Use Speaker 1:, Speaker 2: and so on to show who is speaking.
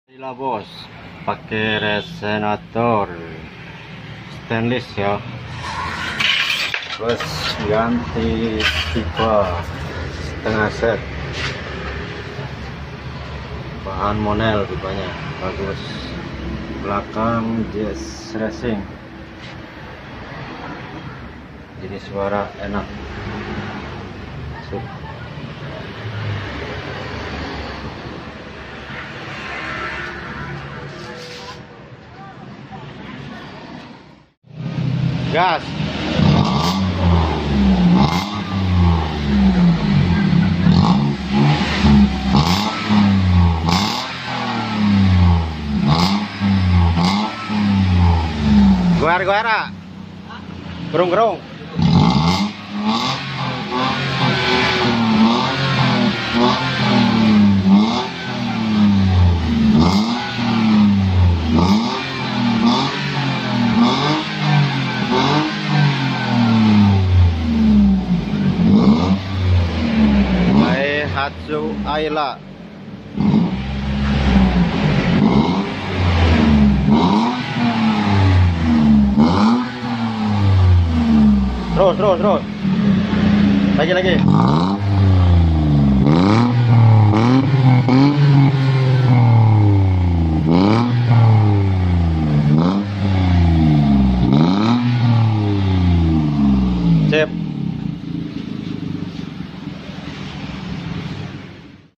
Speaker 1: Gila bos, pakai resonator stainless ya. Terus ganti pipa setengah set, bahan Monel pipanya bagus. Belakang Jazz Racing, jadi suara enak. Gas. Goyar-goyar. Gerung-gerung. Daihatsu Ayla. Terus. Lagi.